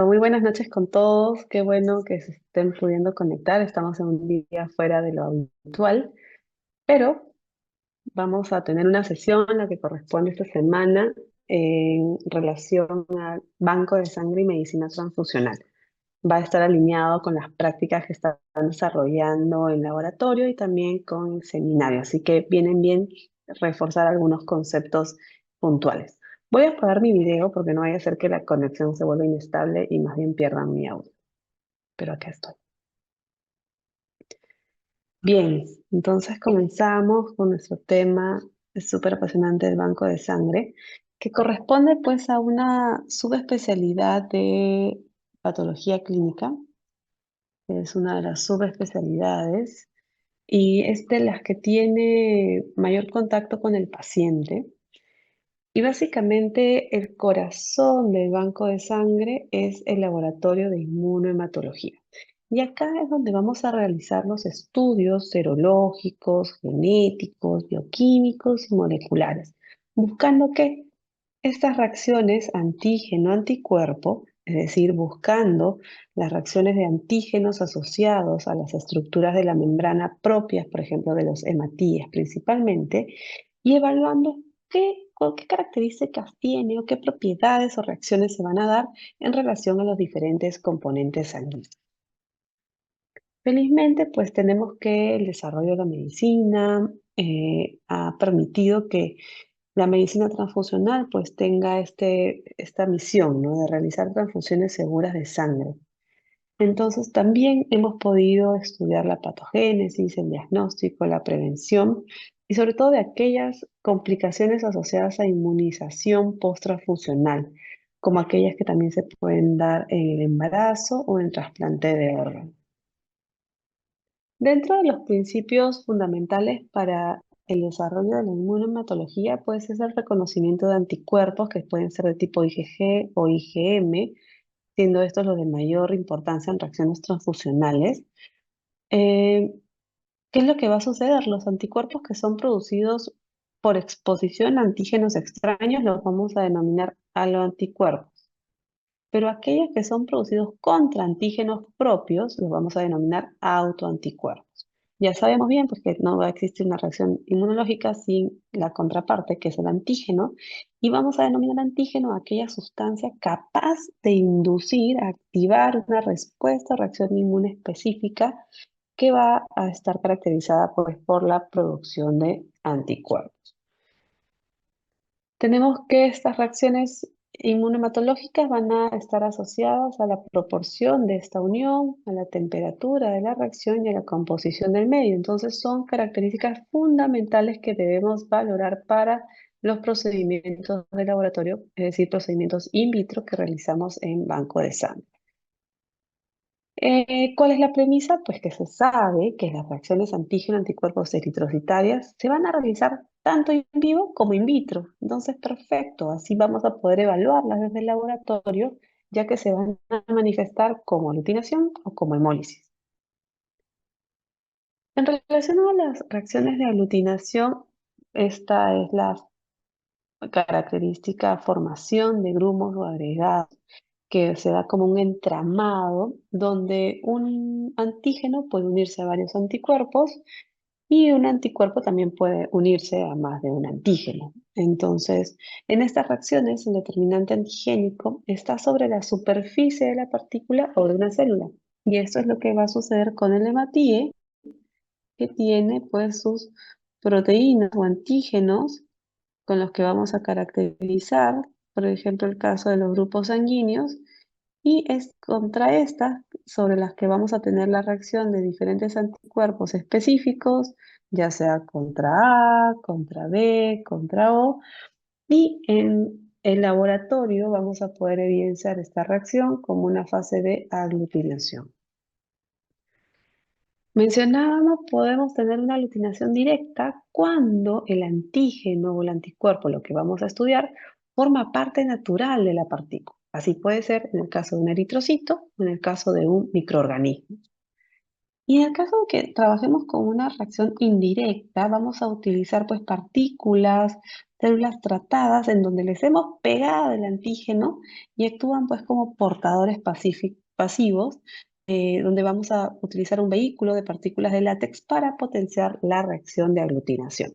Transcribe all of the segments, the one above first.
Muy buenas noches con todos. Qué bueno que se estén pudiendo conectar. Estamos en un día fuera de lo habitual, pero vamos a tener una sesión, la que corresponde esta semana, en relación al banco de sangre y medicina transfusional. Va a estar alineado con las prácticas que están desarrollando en laboratorio y también con el seminario. Así que vienen bien reforzar algunos conceptos puntuales. Voy a apagar mi video porque no vaya a ser que la conexión se vuelva inestable y más bien pierdan mi audio. Pero acá estoy. Bien, entonces comenzamos con nuestro tema súper apasionante del banco de sangre, que corresponde pues a una subespecialidad de patología clínica, que es una de las subespecialidades, y es de las que tiene mayor contacto con el paciente. Y básicamente el corazón del banco de sangre es el laboratorio de inmunohematología. Y acá es donde vamos a realizar los estudios serológicos, genéticos, bioquímicos y moleculares, buscando que estas reacciones antígeno-anticuerpo, es decir, buscando las reacciones de antígenos asociados a las estructuras de la membrana propias, por ejemplo, de los hematíes principalmente, y evaluando qué características tiene o qué propiedades o reacciones se van a dar en relación a los diferentes componentes sanguíneos. Felizmente, pues tenemos que el desarrollo de la medicina ha permitido que la medicina transfusional pues tenga esta misión, ¿no? De realizar transfusiones seguras de sangre. Entonces también hemos podido estudiar la patogénesis, el diagnóstico, la prevención y sobre todo de aquellas complicaciones asociadas a inmunización post-transfusional, como aquellas que también se pueden dar en el embarazo o en el trasplante de órganos. Dentro de los principios fundamentales para el desarrollo de la inmunohematología, pues es el reconocimiento de anticuerpos que pueden ser de tipo IgG o IgM, siendo estos los de mayor importancia en reacciones transfusionales. Eh, ¿Qué es lo que va a suceder? Los anticuerpos que son producidos por exposición a antígenos extraños los vamos a denominar aloanticuerpos, pero aquellos que son producidos contra antígenos propios los vamos a denominar autoanticuerpos. Ya sabemos bien pues, que no va a existir una reacción inmunológica sin la contraparte, que es el antígeno, y vamos a denominar antígeno a aquella sustancia capaz de inducir, activar una respuesta o reacción inmune específica que va a estar caracterizada pues, por la producción de anticuerpos. Tenemos que estas reacciones inmunohematológicas van a estar asociadas a la proporción de esta unión, a la temperatura de la reacción y a la composición del medio. Entonces son características fundamentales que debemos valorar para los procedimientos de laboratorio, es decir, procedimientos in vitro que realizamos en banco de sangre. ¿Cuál es la premisa? Pues que se sabe que las reacciones antígeno-anticuerpos eritrocitarias se van a realizar tanto in vivo como in vitro. Entonces, perfecto, así vamos a poder evaluarlas desde el laboratorio, ya que se van a manifestar como aglutinación o como hemólisis. En relación a las reacciones de aglutinación, esta es la característica formación de grumos o agregados que se da como un entramado donde un antígeno puede unirse a varios anticuerpos y un anticuerpo también puede unirse a más de un antígeno. Entonces, en estas reacciones, el determinante antigénico está sobre la superficie de la partícula o de una célula. Y esto es lo que va a suceder con el hematíe, que tiene pues sus proteínas o antígenos con los que vamos a caracterizar, por ejemplo, el caso de los grupos sanguíneos, y es contra estas sobre las que vamos a tener la reacción de diferentes anticuerpos específicos, ya sea contra A, contra B, contra O, y en el laboratorio vamos a poder evidenciar esta reacción como una fase de aglutinación. Mencionábamos, podemos tener una aglutinación directa cuando el antígeno o el anticuerpo, lo que vamos a estudiar, forma parte natural de la partícula. Así puede ser en el caso de un eritrocito o en el caso de un microorganismo. Y en el caso de que trabajemos con una reacción indirecta, vamos a utilizar pues partículas células tratadas en donde les hemos pegado el antígeno y actúan pues como portadores pasivos, donde vamos a utilizar un vehículo de partículas de látex para potenciar la reacción de aglutinación.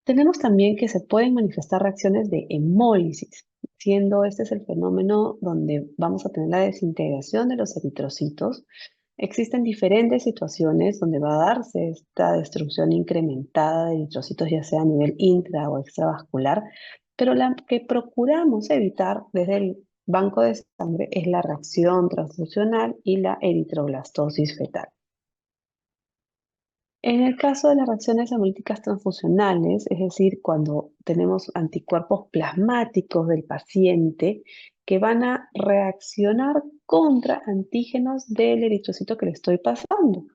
Tenemos también que se pueden manifestar reacciones de hemólisis, siendo este es el fenómeno donde vamos a tener la desintegración de los eritrocitos. Existen diferentes situaciones donde va a darse esta destrucción incrementada de eritrocitos, ya sea a nivel intra o extravascular, pero la que procuramos evitar desde el banco de sangre es la reacción transfusional y la eritroblastosis fetal. En el caso de las reacciones hemolíticas transfusionales, es decir, cuando tenemos anticuerpos plasmáticos del paciente que van a reaccionar contra antígenos del eritrocito que le estoy pasando.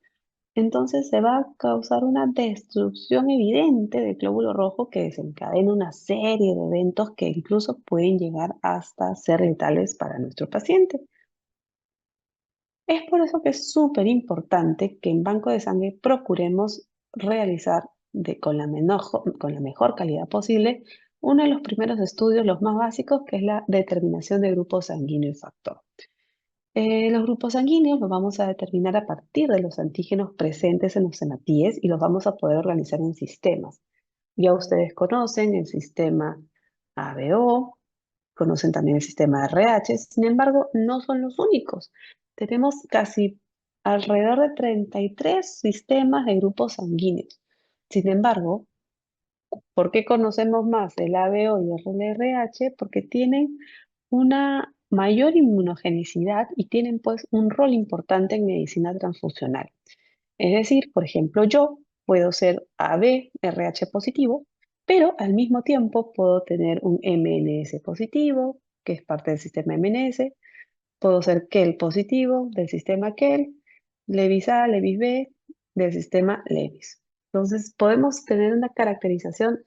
Entonces se va a causar una destrucción evidente del glóbulo rojo que desencadena una serie de eventos que incluso pueden llegar hasta ser letales para nuestro paciente. Es por eso que es súper importante que en banco de sangre procuremos realizar con la mejor calidad posible uno de los primeros estudios, los más básicos, que es la determinación de grupo sanguíneo y factor. Los grupos sanguíneos los vamos a determinar a partir de los antígenos presentes en los hematíes y los vamos a poder organizar en sistemas. Ya ustedes conocen el sistema ABO, conocen también el sistema RH, sin embargo, no son los únicos. Tenemos casi alrededor de 33 sistemas de grupos sanguíneos. Sin embargo, ¿por qué conocemos más el ABO y el RH? Porque tienen una mayor inmunogenicidad y tienen pues un rol importante en medicina transfusional. Es decir, por ejemplo, yo puedo ser AB, RH positivo, pero al mismo tiempo puedo tener un MNS positivo, que es parte del sistema MNS, puedo ser KEL positivo del sistema KEL, Levis A, Levis B del sistema Levis. Entonces, podemos tener una caracterización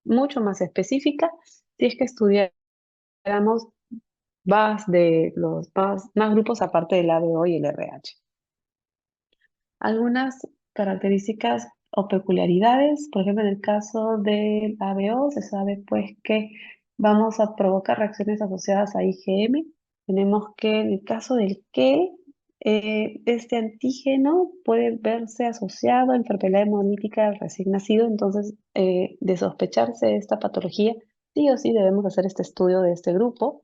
mucho más específica si es que estudiáramos más grupos aparte del ABO y el RH. Algunas características o peculiaridades, por ejemplo, en el caso del ABO, se sabe pues que vamos a provocar reacciones asociadas a IgM. Tenemos que en el caso del que este antígeno puede verse asociado a enfermedad hemolítica del recién nacido, entonces de sospecharse esta patología, sí o sí debemos hacer este estudio de este grupo.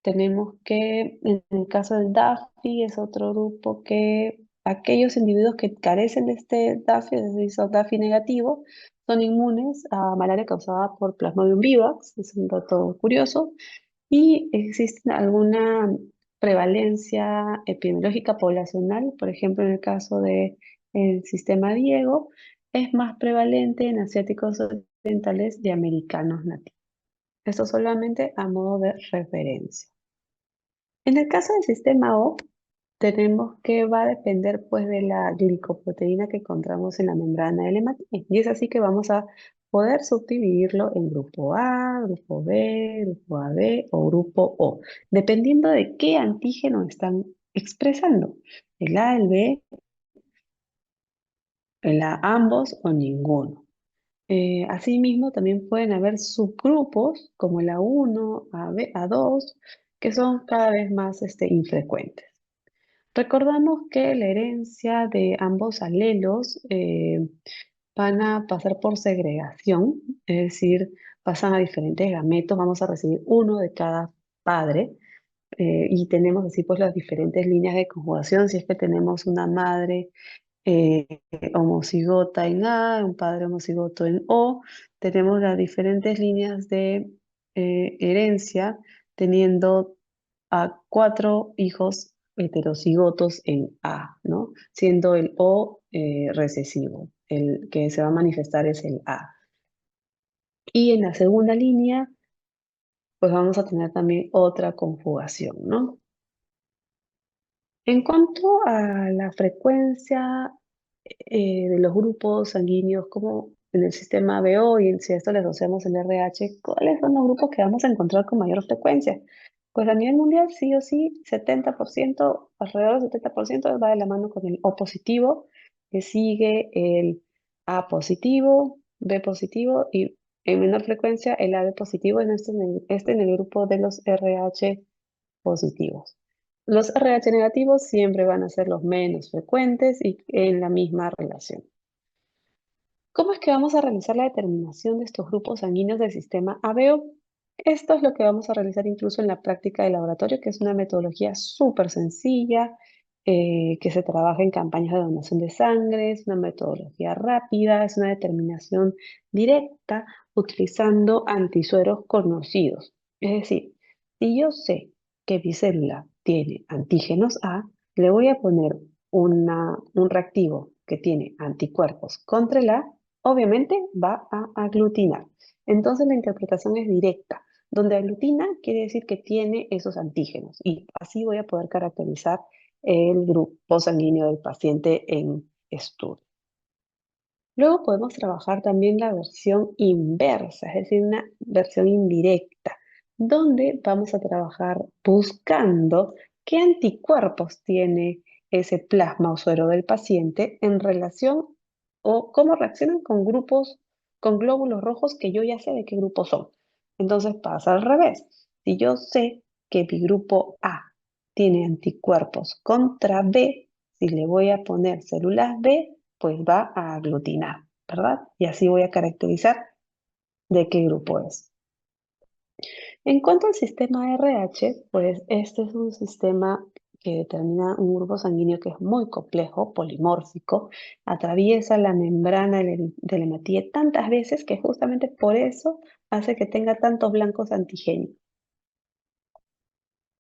Tenemos que, en el caso del DAFI, es otro grupo que aquellos individuos que carecen de este DAFI, es decir, son DAFI negativo, son inmunes a malaria causada por Plasmodium vivax, es un dato curioso, y existe alguna prevalencia epidemiológica poblacional, por ejemplo, en el caso del sistema Diego, es más prevalente en asiáticos orientales y americanos nativos. Esto solamente a modo de referencia. En el caso del sistema O, tenemos que va a depender pues de la glicoproteína que encontramos en la membrana del hematín. Y es así que vamos a poder subdividirlo en grupo A, grupo B, grupo AB o grupo O, dependiendo de qué antígeno están expresando. El A, el B, el A ambos o ninguno. Asimismo, también pueden haber subgrupos como el A1, AB, A2, que son cada vez más infrecuentes. Recordamos que la herencia de ambos alelos van a pasar por segregación, es decir, pasan a diferentes gametos, vamos a recibir uno de cada padre y tenemos así pues las diferentes líneas de conjugación, si es que tenemos una madre eh, homocigota en A, un padre homocigoto en O, tenemos las diferentes líneas de herencia teniendo a 4 hijos heterocigotos en A, ¿no? Siendo el O recesivo, el que se va a manifestar es el A. Y en la segunda línea, pues vamos a tener también otra conjugación, ¿no? En cuanto a la frecuencia de los grupos sanguíneos, como en el sistema BO y si a esto le asociamos el RH, ¿cuáles son los grupos que vamos a encontrar con mayor frecuencia? Pues a nivel mundial, sí o sí, 70%, alrededor del 70% va de la mano con el O positivo, que sigue el A positivo, B positivo y en menor frecuencia el AB positivo este en el grupo de los RH positivos. Los RH negativos siempre van a ser los menos frecuentes y en la misma relación. ¿Cómo es que vamos a realizar la determinación de estos grupos sanguíneos del sistema ABO? Esto es lo que vamos a realizar incluso en la práctica de laboratorio, que es una metodología súper sencilla, que se trabaja en campañas de donación de sangre, es una metodología rápida, es una determinación directa utilizando antisueros conocidos. Es decir, si yo sé que mi célula tiene antígenos A, le voy a poner un reactivo que tiene anticuerpos contra el A, obviamente va a aglutinar. Entonces la interpretación es directa. Donde aglutina quiere decir que tiene esos antígenos y así voy a poder caracterizar el grupo sanguíneo del paciente en estudio. Luego podemos trabajar también la versión inversa, es decir, una versión indirecta, donde vamos a trabajar buscando qué anticuerpos tiene ese plasma o suero del paciente en relación o cómo reaccionan con grupos, con glóbulos rojos que yo ya sé de qué grupo son. Entonces pasa al revés. Si yo sé que mi grupo A tiene anticuerpos contra B, si le voy a poner células B, pues va a aglutinar, ¿verdad? Y así voy a caracterizar de qué grupo es. En cuanto al sistema RH, pues este es un sistema que determina un grupo sanguíneo que es muy complejo, polimórfico, atraviesa la membrana del hematíe tantas veces que justamente por eso hace que tenga tantos blancos antigénicos.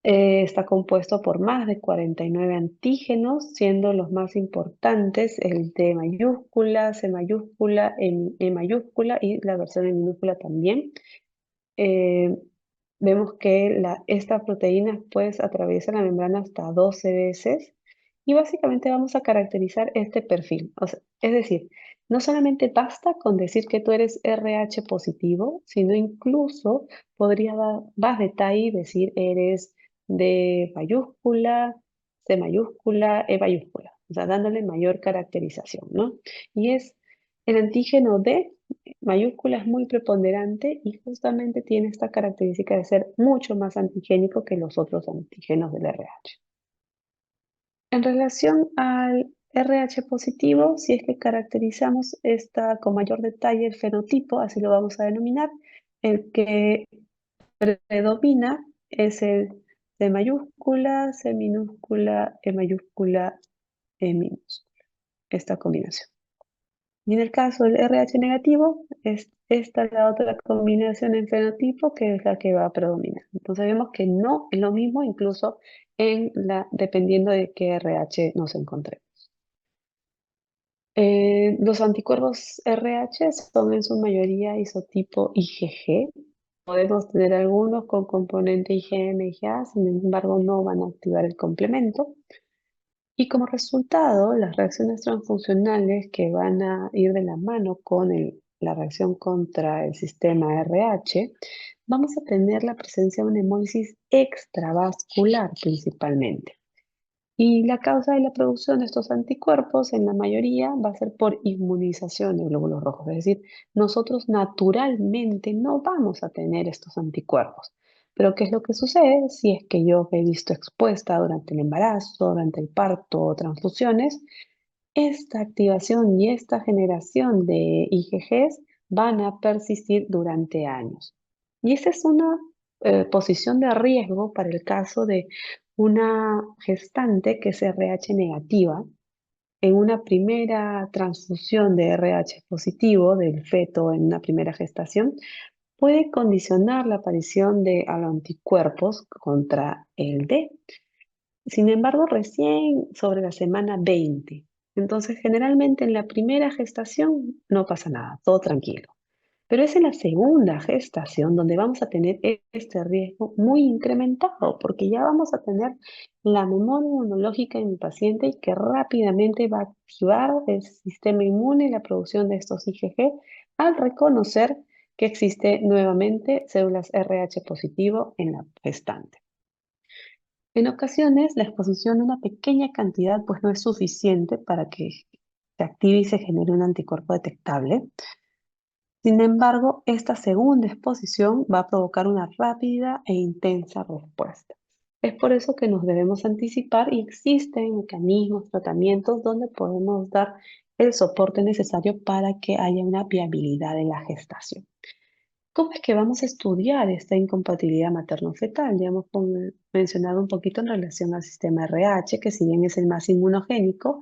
Está compuesto por más de 49 antígenos, siendo los más importantes el D mayúscula, C mayúscula, E mayúscula y la versión en minúscula también. Eh, Vemos que esta proteína pues atraviesa la membrana hasta 12 veces y básicamente vamos a caracterizar este perfil. O sea, es decir, no solamente basta con decir que tú eres RH positivo, sino incluso podría dar más detalle y decir eres D mayúscula, C mayúscula, E mayúscula, o sea, dándole mayor caracterización, ¿no? Y es el antígeno D mayúscula es muy preponderante y justamente tiene esta característica de ser mucho más antigénico que los otros antígenos del RH. En relación al RH positivo, si es que caracterizamos esta con mayor detalle el fenotipo, así lo vamos a denominar, el que predomina es el C mayúscula, C minúscula, E mayúscula, E minúscula, esta combinación. Y en el caso del RH negativo, es esta la otra combinación en fenotipo que es la que va a predominar. Entonces vemos que no es lo mismo incluso dependiendo de qué RH nos encontremos. Los anticuerpos RH son en su mayoría isotipo IgG. Podemos tener algunos con componente IgM, IgA, sin embargo no van a activar el complemento. Y como resultado, las reacciones transfuncionales que van a ir de la mano con la reacción contra el sistema RH, vamos a tener la presencia de una hemólisis extravascular principalmente. Y la causa de la producción de estos anticuerpos, en la mayoría, va a ser por inmunización de glóbulos rojos. Es decir, nosotros naturalmente no vamos a tener estos anticuerpos. Pero ¿qué es lo que sucede si es que yo me he visto expuesta durante el embarazo, durante el parto o transfusiones? Esta activación y esta generación de IgGs van a persistir durante años. Y esta es una posición de riesgo para el caso de una gestante que es RH negativa. En una primera transfusión de RH positivo del feto en una primera gestación, puede condicionar la aparición de anticuerpos contra el D. Sin embargo, recién sobre la semana 20. Entonces, generalmente en la primera gestación no pasa nada, todo tranquilo. Pero es en la segunda gestación donde vamos a tener este riesgo muy incrementado, porque ya vamos a tener la memoria inmunológica en el paciente y que rápidamente va a activar el sistema inmune y la producción de estos IgG al reconocer que existe nuevamente células RH positivo en la gestante. En ocasiones, la exposición a una pequeña cantidad pues no es suficiente para que se active y se genere un anticuerpo detectable. Sin embargo, esta segunda exposición va a provocar una rápida e intensa respuesta. Es por eso que nos debemos anticipar y existen mecanismos, tratamientos donde podemos dar el soporte necesario para que haya una viabilidad en la gestación. ¿Cómo es que vamos a estudiar esta incompatibilidad materno-fetal? Ya hemos mencionado un poquito en relación al sistema RH, que si bien es el más inmunogénico,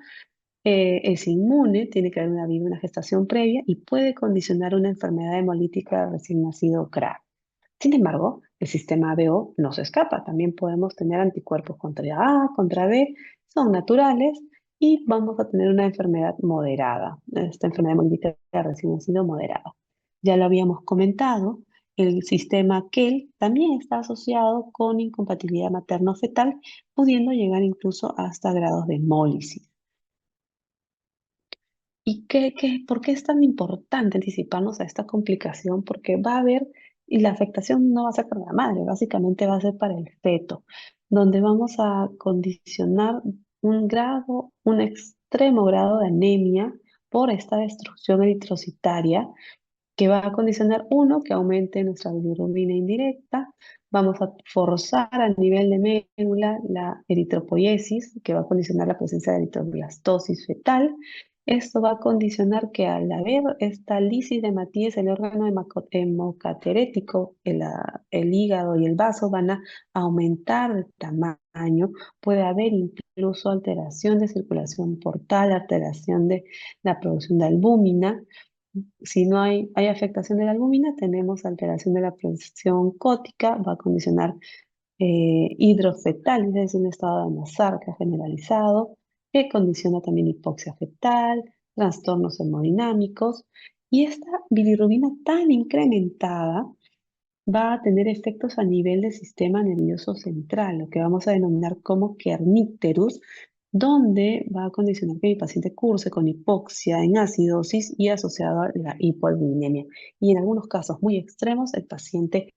es inmune, tiene que haber habido una gestación previa y puede condicionar una enfermedad hemolítica del recién nacido grave. Sin embargo, el sistema ABO no se escapa. También podemos tener anticuerpos contra A, contra B, son naturales y vamos a tener una enfermedad moderada, esta enfermedad hemolítica del recién nacido moderada. Ya lo habíamos comentado, el sistema KEL también está asociado con incompatibilidad materno-fetal, pudiendo llegar incluso hasta grados de hemólisis. ¿Y por qué es tan importante anticiparnos a esta complicación? Porque va a haber, y la afectación no va a ser para la madre, básicamente va a ser para el feto, donde vamos a condicionar un extremo grado de anemia por esta destrucción eritrocitaria que va a condicionar, uno, que aumente nuestra bilirrubina indirecta, vamos a forzar a nivel de médula la eritropoiesis, que va a condicionar la presencia de eritroblastosis fetal. Esto va a condicionar que al haber esta lisis de Matías, el órgano hemocaterético, el hígado y el vaso van a aumentar de tamaño, puede haber incluso alteración de circulación portal, alteración de la producción de albúmina. Si no hay afectación de la albúmina, tenemos alteración de la presión cótica, va a condicionar hidrofetal, es un estado de Mazarca generalizado, que condiciona también hipoxia fetal, trastornos hemodinámicos, y esta bilirrubina tan incrementada va a tener efectos a nivel del sistema nervioso central, lo que vamos a denominar como kernípterus, donde va a condicionar que mi paciente curse con hipoxia en acidosis y asociado a la hipoalbuminemia. Y en algunos casos muy extremos, el paciente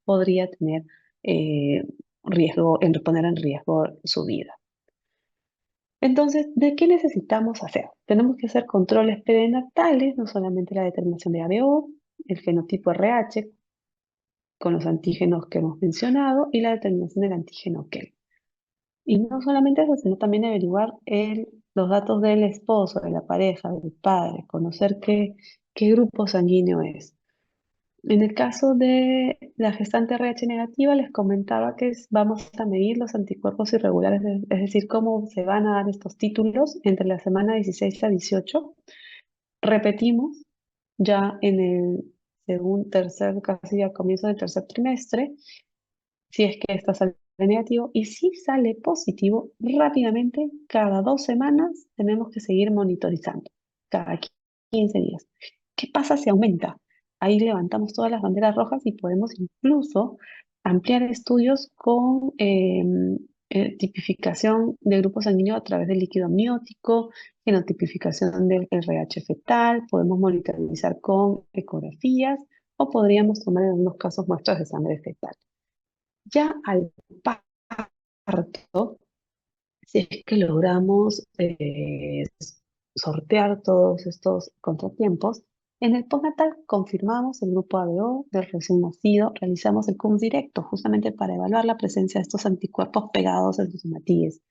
podría tener eh, poner en riesgo su vida. Entonces, ¿de qué necesitamos hacer? Tenemos que hacer controles prenatales, no solamente la determinación de ABO, el fenotipo RH, con los antígenos que hemos mencionado y la determinación del antígeno KEL. Y no solamente eso, sino también averiguar los datos del esposo, de la pareja, del padre, conocer qué grupo sanguíneo es. En el caso de la gestante RH negativa, les comentaba que vamos a medir los anticuerpos irregulares, es decir, cómo se van a dar estos títulos entre la semana 16 a 18. Repetimos ya en el casi ya comienzo del tercer trimestre, si es que esta sale negativo, y si sale positivo, rápidamente, cada 2 semanas, tenemos que seguir monitorizando, cada 15 días. ¿Qué pasa si aumenta? Ahí levantamos todas las banderas rojas y podemos incluso ampliar estudios con tipificación de grupo sanguíneo a través del líquido amniótico, genotipificación del RH fetal, podemos monitorizar con ecografías o podríamos tomar en algunos casos muestras de sangre fetal. Ya al parto, si es que logramos sortear todos estos contratiempos, en el postnatal confirmamos el grupo ABO del recién nacido, realizamos el CUM directo justamente para evaluar la presencia de estos anticuerpos pegados en sus hematíes.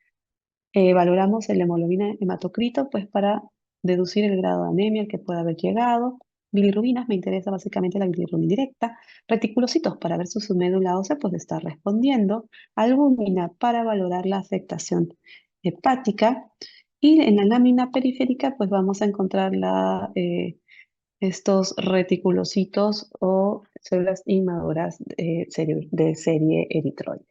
Valoramos el hemoglobina hematocrito pues para deducir el grado de anemia al que puede haber llegado. Bilirrubinas, me interesa básicamente la bilirrubina directa. Reticulocitos para ver si su médula ósea pues está respondiendo. Albúmina para valorar la afectación hepática. Y en la lámina periférica pues vamos a encontrar estos reticulocitos o células inmaduras de serie eritroide.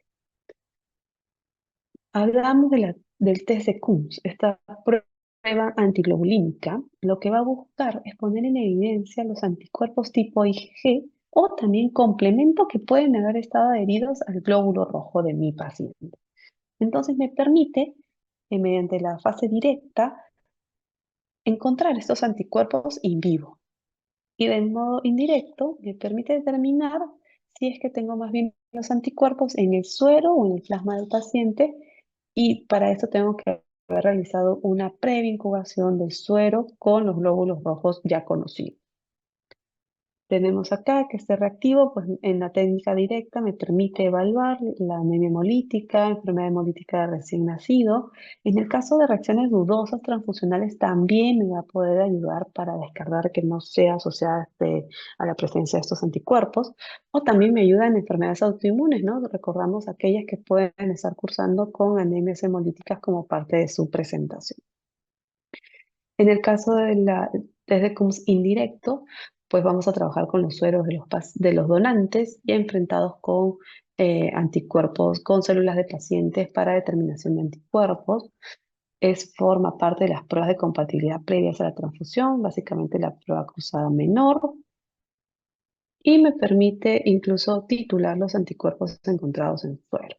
Hablamos del test de Coombs, esta prueba antiglobulínica, lo que va a buscar es poner en evidencia los anticuerpos tipo IgG o también complemento que pueden haber estado adheridos al glóbulo rojo de mi paciente. Entonces me permite, mediante la fase directa, encontrar estos anticuerpos in vivo. Y de modo indirecto me permite determinar si es que tengo más bien los anticuerpos en el suero o en el plasma del paciente, y para esto tengo que haber realizado una previa incubación del suero con los glóbulos rojos ya conocidos. Tenemos acá que este reactivo, pues en la técnica directa me permite evaluar la anemia hemolítica, enfermedad hemolítica de recién nacido. En el caso de reacciones dudosas transfusionales también me va a poder ayudar para descartar que no sea asociada a la presencia de estos anticuerpos. O también me ayuda en enfermedades autoinmunes, ¿no? Recordamos aquellas que pueden estar cursando con anemias hemolíticas como parte de su presentación. En el caso desde CUMS indirecto, pues vamos a trabajar con los sueros de los donantes y enfrentados con anticuerpos, con células de pacientes para determinación de anticuerpos. Forma parte de las pruebas de compatibilidad previas a la transfusión, básicamente la prueba cruzada menor, y me permite incluso titular los anticuerpos encontrados en suero.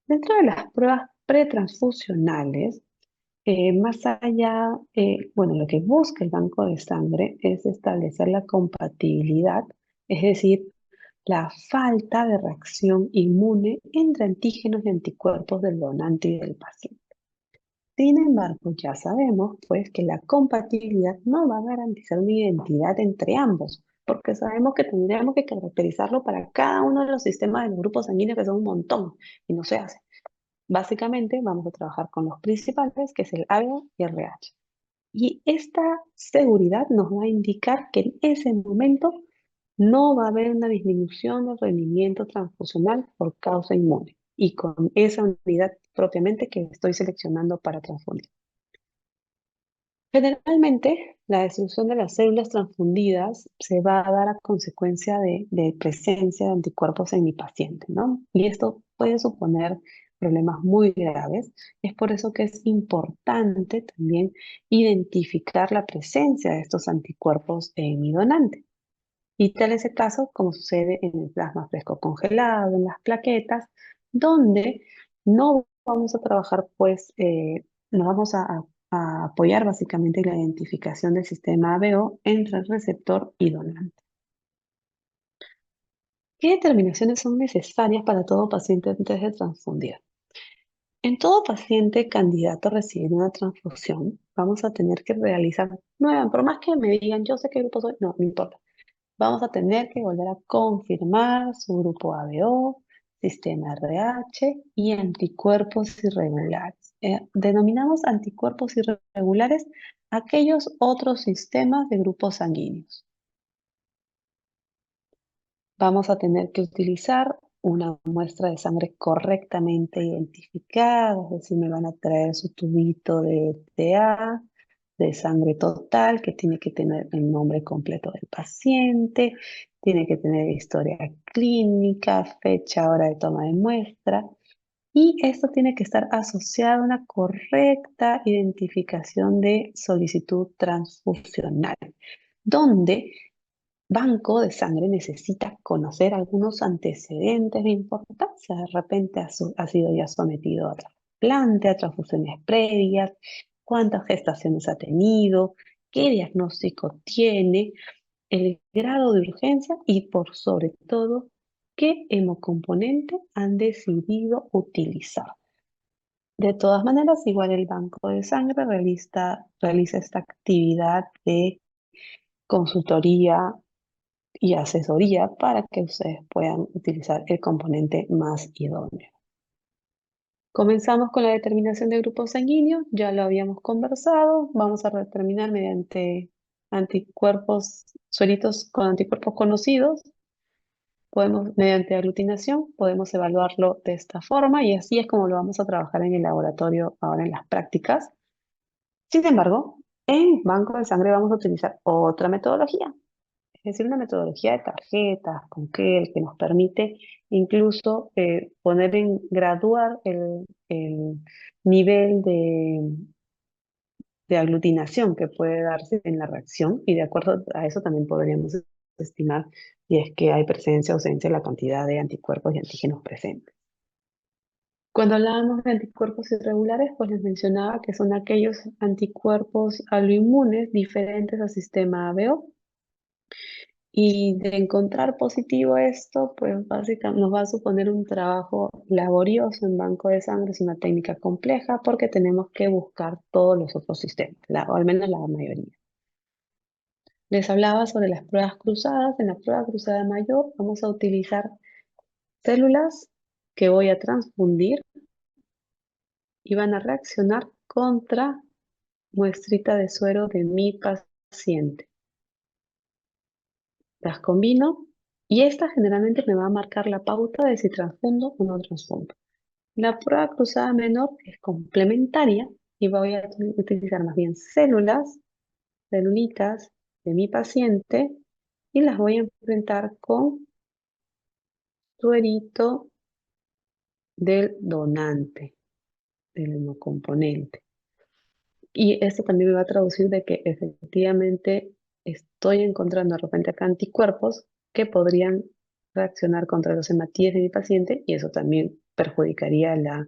Dentro de las pruebas pretransfusionales, más allá, bueno, lo que busca el banco de sangre es establecer la compatibilidad, es decir, la falta de reacción inmune entre antígenos y anticuerpos del donante y del paciente. Sin embargo, ya sabemos pues que la compatibilidad no va a garantizar una identidad entre ambos, porque sabemos que tendríamos que caracterizarlo para cada uno de los sistemas de los grupos sanguíneos, que son un montón, y no se hace. Básicamente vamos a trabajar con los principales, que es el ABO y el RH. Y esta seguridad nos va a indicar que en ese momento no va a haber una disminución del rendimiento transfusional por causa inmune y con esa unidad propiamente que estoy seleccionando para transfundir. Generalmente, la destrucción de las células transfundidas se va a dar a consecuencia de presencia de anticuerpos en mi paciente, ¿no? Y esto puede suponer problemas muy graves. Es por eso que es importante también identificar la presencia de estos anticuerpos en mi donante. Y tal es el caso como sucede en el plasma fresco congelado, en las plaquetas, donde no vamos a trabajar, pues, nos vamos a apoyar básicamente en la identificación del sistema ABO entre el receptor y donante. ¿Qué determinaciones son necesarias para todo paciente antes de transfundir? En todo paciente candidato a recibir una transfusión, vamos a tener que realizar nueva, por más que me digan, yo sé qué grupo soy, no importa. Vamos a tener que volver a confirmar su grupo ABO, sistema RH y anticuerpos irregulares. Denominamos anticuerpos irregulares aquellos otros sistemas de grupos sanguíneos. Vamos a tener que utilizar una muestra de sangre correctamente identificada, es decir, me van a traer su tubito de TA, de sangre total, que tiene que tener el nombre completo del paciente, tiene que tener historia clínica, fecha, hora de toma de muestra, y esto tiene que estar asociado a una correcta identificación de solicitud transfusional, donde banco de sangre necesita conocer algunos antecedentes de importancia. De repente ha sido ya sometido a trasplante, a transfusiones previas, cuántas gestaciones ha tenido, qué diagnóstico tiene, el grado de urgencia y por sobre todo, qué hemocomponente han decidido utilizar. De todas maneras, igual el banco de sangre realiza esta actividad de consultoría y asesoría para que ustedes puedan utilizar el componente más idóneo. Comenzamos con la determinación de grupos sanguíneos, ya lo habíamos conversado, vamos a determinar mediante anticuerpos, sueritos con anticuerpos conocidos, mediante aglutinación, podemos evaluarlo de esta forma y así es como lo vamos a trabajar en el laboratorio ahora en las prácticas. Sin embargo, en banco de sangre vamos a utilizar otra metodología. Es decir, una metodología de tarjetas, con que nos permite incluso graduar el nivel de aglutinación que puede darse en la reacción y de acuerdo a eso también podríamos estimar si es que hay presencia o ausencia de la cantidad de anticuerpos y antígenos presentes. Cuando hablábamos de anticuerpos irregulares, pues les mencionaba que son aquellos anticuerpos autoinmunes diferentes al sistema ABO. Y de encontrar positivo esto, pues básicamente nos va a suponer un trabajo laborioso en banco de sangre, es una técnica compleja porque tenemos que buscar todos los otros sistemas, o al menos la mayoría. Les hablaba sobre las pruebas cruzadas. En la prueba cruzada mayor vamos a utilizar células que voy a transfundir y van a reaccionar contra muestrita de suero de mi paciente. Las combino y esta generalmente me va a marcar la pauta de si transfundo o no transfundo. La prueba cruzada menor es complementaria y voy a utilizar más bien celulitas de mi paciente y las voy a enfrentar con suerito del donante, del hemocomponente. Y esto también me va a traducir de que efectivamente estoy encontrando de repente acá anticuerpos que podrían reaccionar contra los hematíes de mi paciente y eso también perjudicaría la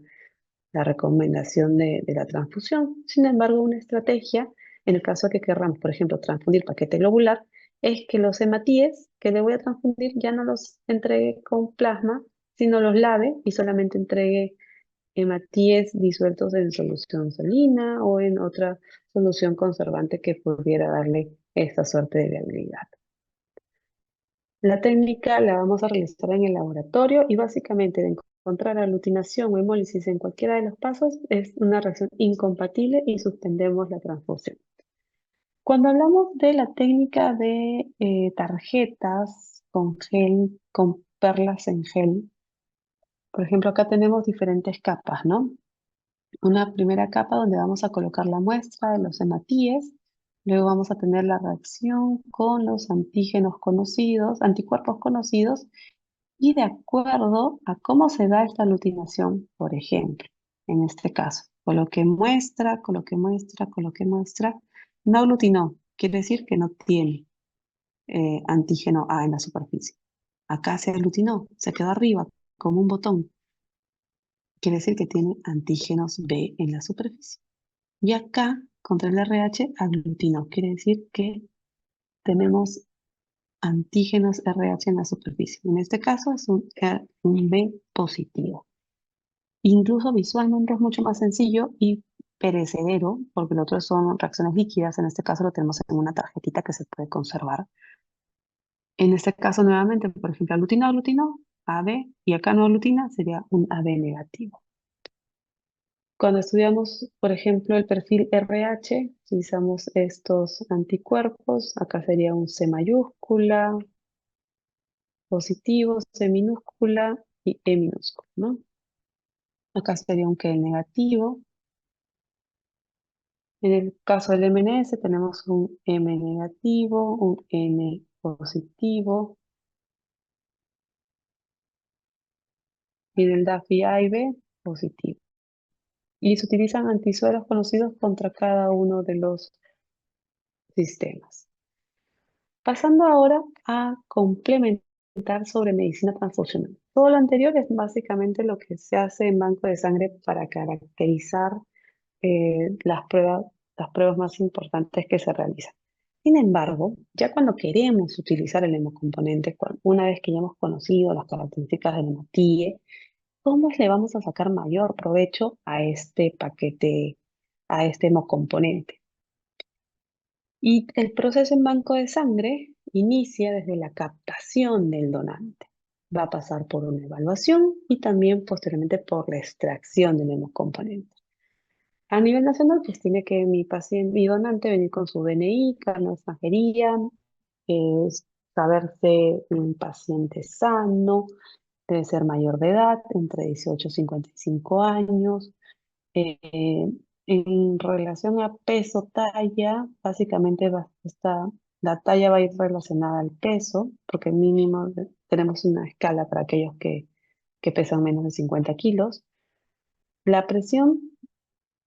recomendación de la transfusión. Sin embargo, una estrategia, en el caso de que querramos, por ejemplo, transfundir paquete globular, es que los hematíes que le voy a transfundir ya no los entregue con plasma, sino los lave y solamente entregue hematíes disueltos en solución salina o en otra solución conservante que pudiera darle esta suerte de viabilidad. La técnica la vamos a realizar en el laboratorio y básicamente de encontrar aglutinación o hemólisis en cualquiera de los pasos es una reacción incompatible y suspendemos la transfusión. Cuando hablamos de la técnica de tarjetas con gel, con perlas en gel, por ejemplo, acá tenemos diferentes capas, ¿no? Una primera capa donde vamos a colocar la muestra de los hematíes, luego vamos a tener la reacción con los antígenos conocidos, anticuerpos conocidos, y de acuerdo a cómo se da esta aglutinación, por ejemplo, en este caso, coloqué muestra, coloqué muestra, coloqué muestra, no aglutinó, quiere decir que no tiene antígeno A en la superficie. Acá se aglutinó, se quedó arriba como un botón, quiere decir que tiene antígenos B en la superficie. Y acá, contra el RH, aglutinó, quiere decir que tenemos antígenos RH en la superficie. En este caso es un B positivo. Incluso visualmente es mucho más sencillo y perecedero, porque lo otro son reacciones líquidas. En este caso lo tenemos en una tarjetita que se puede conservar. En este caso, nuevamente, por ejemplo, aglutinó, aglutinó, AB, y acá no aglutina, sería un AB negativo. Cuando estudiamos, por ejemplo, el perfil RH, utilizamos estos anticuerpos. Acá sería un C mayúscula, positivo, C minúscula y E minúscula, ¿no? Acá sería un K negativo. En el caso del MNS tenemos un M negativo, un N positivo, y en el DAFI A y B positivo. Y se utilizan antisueros conocidos contra cada uno de los sistemas. Pasando ahora a complementar sobre medicina transfusional. Todo lo anterior es básicamente lo que se hace en banco de sangre para caracterizar las pruebas más importantes que se realizan. Sin embargo, ya cuando queremos utilizar el hemocomponente, una vez que ya hemos conocido las características del hemotíe, ¿cómo le vamos a sacar mayor provecho a este paquete, a este hemocomponente? Y el proceso en banco de sangre inicia desde la captación del donante. Va a pasar por una evaluación y también posteriormente por la extracción del hemocomponente. A nivel nacional, pues tiene que mi paciente, mi donante venir con su DNI, carnet de extranjería, saberse un paciente sano, debe ser mayor de edad, entre 18 y 55 años. Eh, en relación a peso, talla, básicamente la talla va a ir relacionada al peso, porque mínimo tenemos una escala para aquellos que pesan menos de 50 kilos. La presión,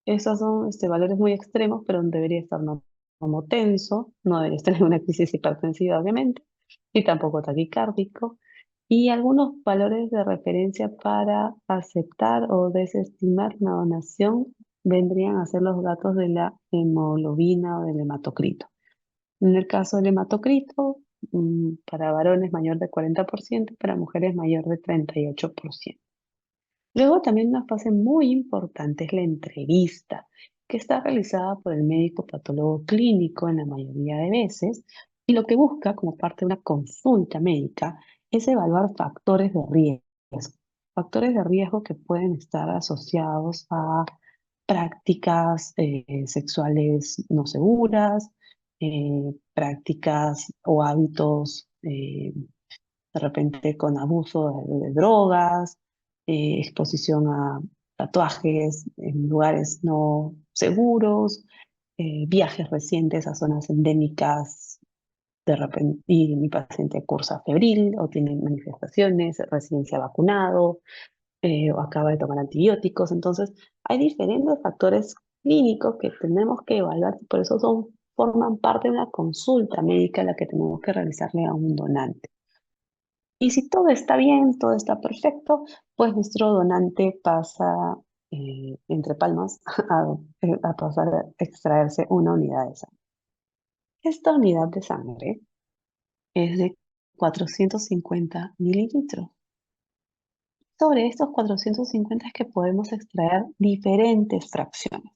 esos son valores muy extremos, pero debería estar no como tenso, no deberías tener una crisis hipertensiva, obviamente, y tampoco taquicárdico. Y algunos valores de referencia para aceptar o desestimar una donación vendrían a ser los datos de la hemoglobina o del hematocrito. En el caso del hematocrito, para varones mayor de 40%, para mujeres mayor de 38%. Luego también una fase muy importante es la entrevista, que está realizada por el médico patólogo clínico en la mayoría de veces Y lo que busca como parte de una consulta médica es evaluar factores de riesgo. Factores de riesgo que pueden estar asociados a prácticas sexuales no seguras, prácticas o hábitos de repente con abuso de drogas, exposición a tatuajes en lugares no seguros, viajes recientes a zonas endémicas de repente, y mi paciente cursa febril o tiene manifestaciones, recién se ha vacunado o acaba de tomar antibióticos. Entonces, hay diferentes factores clínicos que tenemos que evaluar y por eso forman parte de una consulta médica a la que tenemos que realizarle a un donante. Y si todo está bien, todo está perfecto, pues nuestro donante pasa, entre palmas, a pasar a extraerse una unidad de sangre. Esta unidad de sangre es de 450 mililitros. Sobre estos 450 es que podemos extraer diferentes fracciones.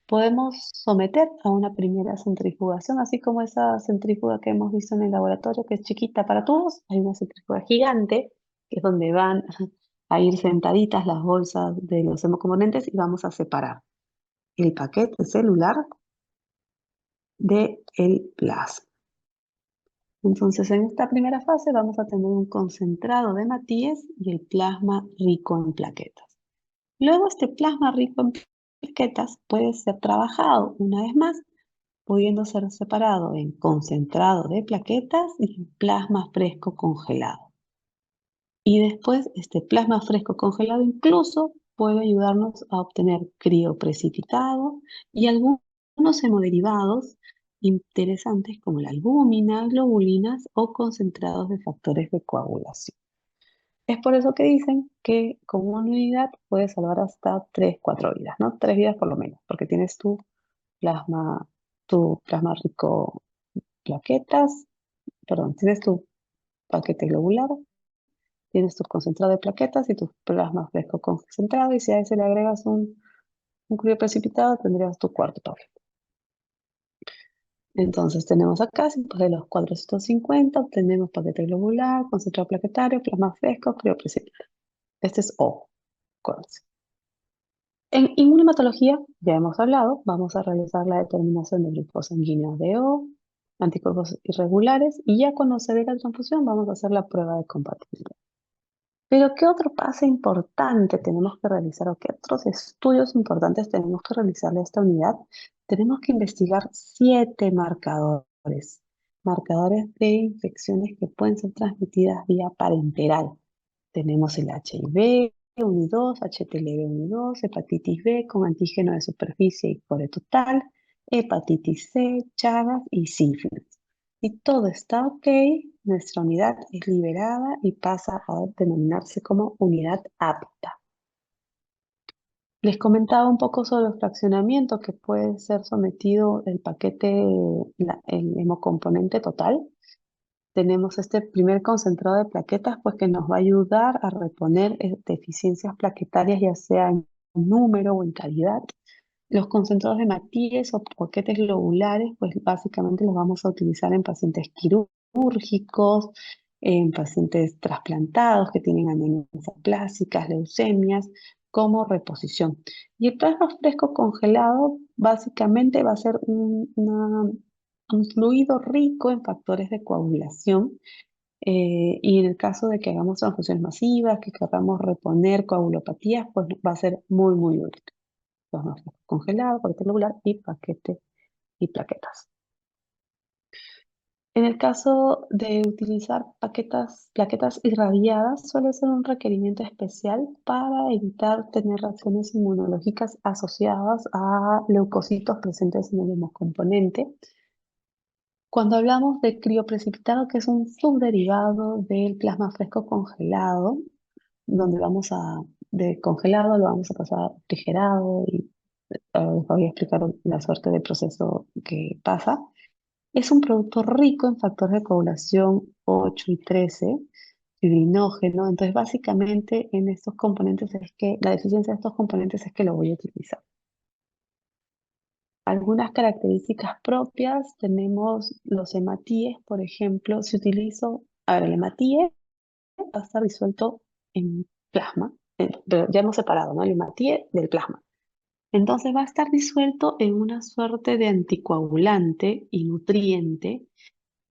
Podemos someter a una primera centrifugación, así como esa centrífuga que hemos visto en el laboratorio, que es chiquita para todos. Hay una centrífuga gigante, que es donde van a ir sentaditas las bolsas de los hemocomponentes y vamos a separar el paquete celular del plasma. Entonces, en esta primera fase vamos a tener un concentrado de Matías y el plasma rico en plaquetas. Luego, este plasma rico en plaquetas puede ser trabajado una vez más, pudiendo ser separado en concentrado de plaquetas y en plasma fresco congelado. Y después, este plasma fresco congelado incluso puede ayudarnos a obtener crioprecipitado y algunos hemoderivados interesantes como la albúmina, globulinas o concentrados de factores de coagulación. Es por eso que dicen que con una unidad puedes salvar hasta 3, 4 vidas, ¿no? 3 vidas por lo menos, porque tienes plasma, tu plasma rico plaquetas, perdón, tienes tu paquete globular, tienes tu concentrado de plaquetas y tu plasma fresco concentrado, y si a ese le agregas un crioprecipitado, tendrías tu cuarto paquete. Entonces tenemos acá, si de los 450, obtenemos paquete globular, concentrado plaquetario, plasma fresco, crioprecipitado. Este es O. Acuérdense. En inmunohematología, ya hemos hablado, vamos a realizar la determinación de grupos sanguíneos de O, anticuerpos irregulares, y ya cuando se dé la transfusión vamos a hacer la prueba de compatibilidad. Pero ¿qué otro paso importante tenemos que realizar o qué otros estudios importantes tenemos que realizarle a esta unidad? Tenemos que investigar 7 marcadores, marcadores de infecciones que pueden ser transmitidas vía parenteral. Tenemos el HIV 1 y 2, HTLV 1 y 2, hepatitis B con antígeno de superficie y core total, hepatitis C, Chagas y sífilis. Si todo está ok, nuestra unidad es liberada y pasa a denominarse como unidad apta. Les comentaba un poco sobre el fraccionamiento que puede ser sometido el paquete, el hemocomponente total. Tenemos este primer concentrado de plaquetas, pues que nos va a ayudar a reponer deficiencias plaquetarias, ya sea en número o en calidad. Los concentrados de Matías o paquetes globulares, pues básicamente los vamos a utilizar en pacientes quirúrgicos, en pacientes trasplantados que tienen anemias aplásicas, leucemias, como reposición. Y el plasma fresco congelado básicamente va a ser un fluido rico en factores de coagulación. Y en el caso de que hagamos transfusiones masivas, que queramos reponer coagulopatías, pues va a ser muy, muy útil. Plasma fresco congelado, paquete globular y paquete y plaquetas. En el caso de utilizar plaquetas irradiadas, suele ser un requerimiento especial para evitar tener reacciones inmunológicas asociadas a leucocitos presentes en el hemocomponente. Cuando hablamos de crioprecipitado, que es un subderivado del plasma fresco congelado, donde de congelado lo vamos a pasar a refrigerado y les voy a explicar la suerte del proceso que pasa. Es un producto rico en factores de coagulación 8 y 13, fibrinógeno. Entonces, básicamente, en estos componentes es que la deficiencia de estos componentes es que lo voy a utilizar. algunas características propias, tenemos los hematíes, por ejemplo, si utilizo, a ver, el hematíe va a estar disuelto en plasma, pero ya no separado, ¿no? El hematíe del plasma. Entonces va a estar disuelto en una suerte de anticoagulante y nutriente,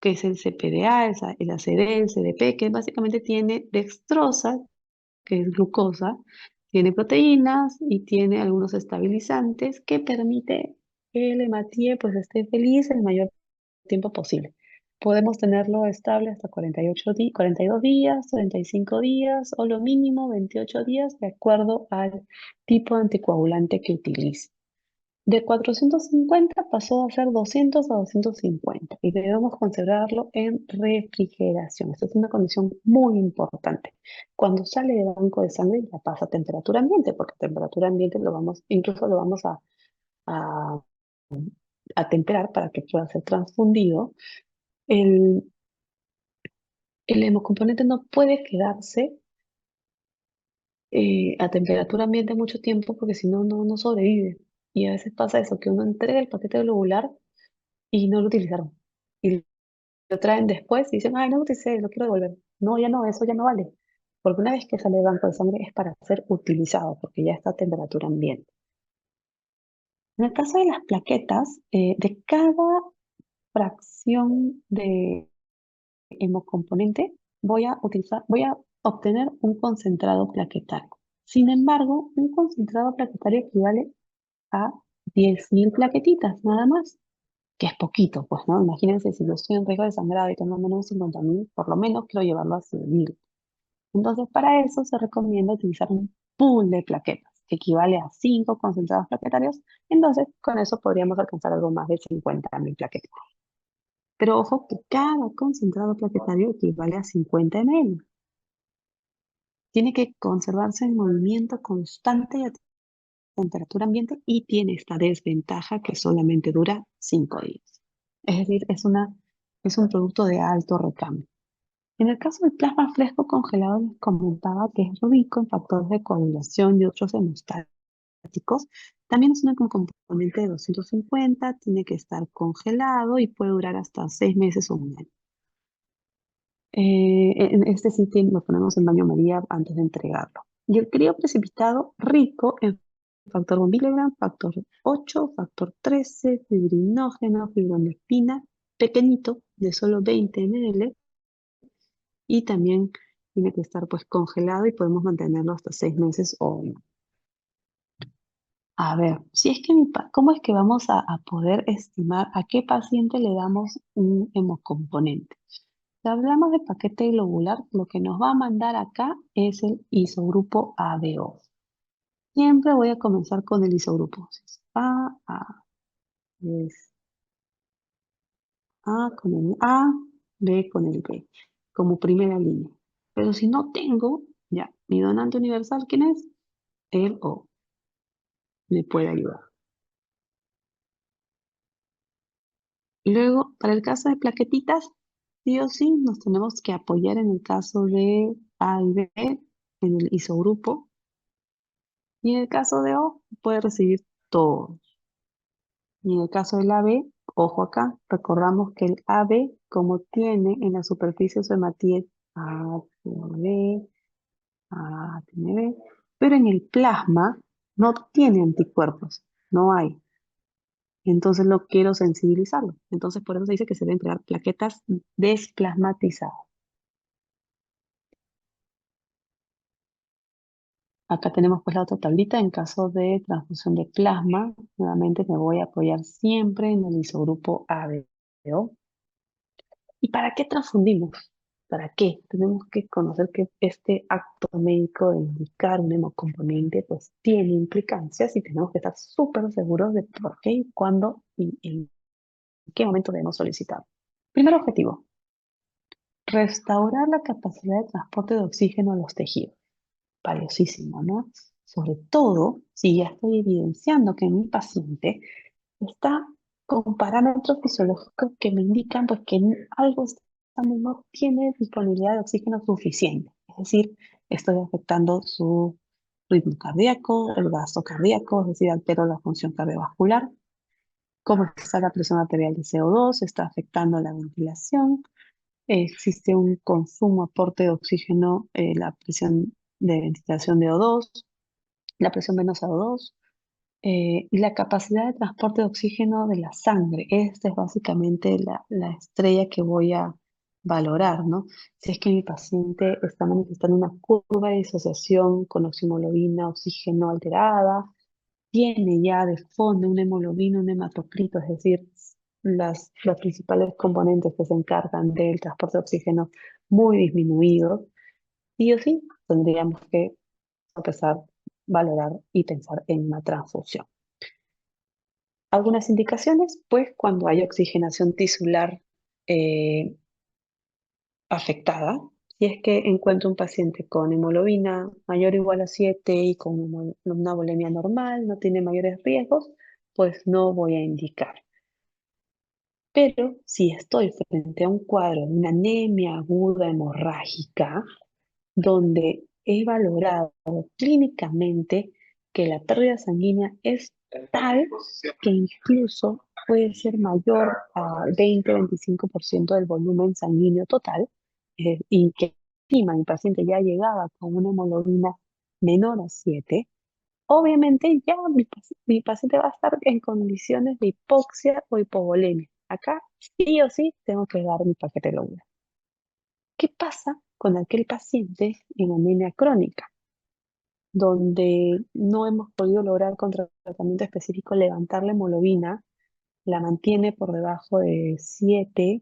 que es el CPDA, el ACD, el CDP, que básicamente tiene dextrosa, que es glucosa, tiene proteínas y tiene algunos estabilizantes que permite que el hematíe pues esté feliz el mayor tiempo posible. Podemos tenerlo estable hasta 42 días, 35 días o lo mínimo 28 días de acuerdo al tipo de anticoagulante que utilice. De 450 pasó a ser 200 a 250 y debemos considerarlo en refrigeración. Esta es una condición muy importante. Cuando sale del banco de sangre ya pasa a temperatura ambiente, porque a temperatura ambiente incluso lo vamos a, a temperar para que pueda ser transfundido. El, el hemocomponente no puede quedarse a temperatura ambiente mucho tiempo porque si no, no sobrevive. Y a veces pasa eso, que uno entrega el paquete globular y no lo utilizaron. Y lo traen después y dicen, ay, no lo utilicé, lo quiero devolver. No, ya no, eso ya no vale. Porque una vez que sale del banco de sangre es para ser utilizado, porque ya está a temperatura ambiente. En el caso de las plaquetas, de cada fracción de hemocomponente, voy a obtener un concentrado plaquetario. Sin embargo, un concentrado plaquetario equivale a 10.000 plaquetitas, nada más, que es poquito, pues, ¿no? Imagínense, si yo estoy en riesgo de sangrado y tengo menos de 50.000, por lo menos quiero llevarlo a 100.000. Entonces, para eso se recomienda utilizar un pool de plaquetas, que equivale a 5 concentrados plaquetarios. Entonces, con eso podríamos alcanzar algo más de 50.000 plaquetas. Pero ojo que cada concentrado plaquetario equivale a 50 ml. Tiene que conservarse en movimiento constante y a temperatura ambiente y tiene esta desventaja que solamente dura 5 días. Es decir, es un producto de alto recambio. En el caso del plasma fresco congelado, les comentaba que es rico en factores de coagulación y otros hemostáticos. También es un componente de 250, tiene que estar congelado y puede durar hasta 6 meses o un año. En este sitio lo ponemos en baño María antes de entregarlo. Y el crío precipitado rico en factor von Willebrand, factor 8, factor 13, fibrinógeno, fibronectina, pequeñito, de solo 20 ml, y también tiene que estar pues congelado y podemos mantenerlo hasta 6 meses o un año. A ver, si es que ¿cómo es que vamos a poder estimar a qué paciente le damos un hemocomponente? Si hablamos de paquete globular, lo que nos va a mandar acá es el isogrupo ABO. Siempre voy a comenzar con el isogrupo. Es A con el A, B con el B, como primera línea. Pero si no tengo, ya, mi donante universal, ¿quién es? El O. Me puede ayudar. Luego, para el caso de plaquetitas, sí o sí nos tenemos que apoyar en el caso de A y B, en el isogrupo. Y en el caso de O, puede recibir todo. Y en el caso del AB, ojo acá, recordamos que el AB, como tiene en la superficie su hematíes A, tiene B, A, tiene B, pero en el plasma no tiene anticuerpos, no hay. Entonces lo quiero sensibilizarlo. Entonces por eso se dice que se deben crear plaquetas desplasmatizadas. Acá tenemos pues la otra tablita. En caso de transfusión de plasma, nuevamente me voy a apoyar siempre en el isogrupo ABO. ¿Y para qué transfundimos? ¿Para qué? Tenemos que conocer que este acto médico de indicar un hemocomponente pues tiene implicancias y tenemos que estar súper seguros de por qué, cuándo y en qué momento debemos solicitar. Primer objetivo, restaurar la capacidad de transporte de oxígeno a los tejidos. Valiosísimo, ¿no? Sobre todo si ya estoy evidenciando que mi paciente está con parámetros fisiológicos que me indican pues, que algo no tiene disponibilidad de oxígeno suficiente. Es decir, estoy afectando su ritmo cardíaco, el gasto cardíaco, es decir, altero la función cardiovascular. cómo está la presión arterial de CO2, está afectando la ventilación, existe un consumo, aporte de oxígeno, la presión de ventilación de O2, la presión venosa O2, y la capacidad de transporte de oxígeno de la sangre. Esta es básicamente la estrella que voy a valorar, ¿no? Si es que mi paciente está manifestando una curva de disociación con oximoglobina, oxígeno alterada, tiene ya de fondo una hemoglobina, un hematocrito, es decir, los principales componentes que se encargan del transporte de oxígeno muy disminuidos, sí o sí tendríamos que empezar a valorar y pensar en una transfusión. Algunas indicaciones, pues cuando hay oxigenación tisular eh, afectada, si es que encuentro un paciente con hemoglobina mayor o igual a 7 y con una volemia normal, no tiene mayores riesgos, pues no voy a indicar. Pero si estoy frente a un cuadro de una anemia aguda hemorrágica, donde he valorado clínicamente que la pérdida sanguínea es tal que incluso puede ser mayor a 20-25% del volumen sanguíneo total, y que encima mi paciente ya llegaba con una hemoglobina menor a 7, obviamente ya mi paciente va a estar en condiciones de hipoxia o hipovolemia. Acá sí o sí tengo que dar mi paquete globular. ¿Qué pasa con aquel paciente en anemia crónica, donde no hemos podido lograr con tratamiento específico levantar la hemoglobina, la mantiene por debajo de 7,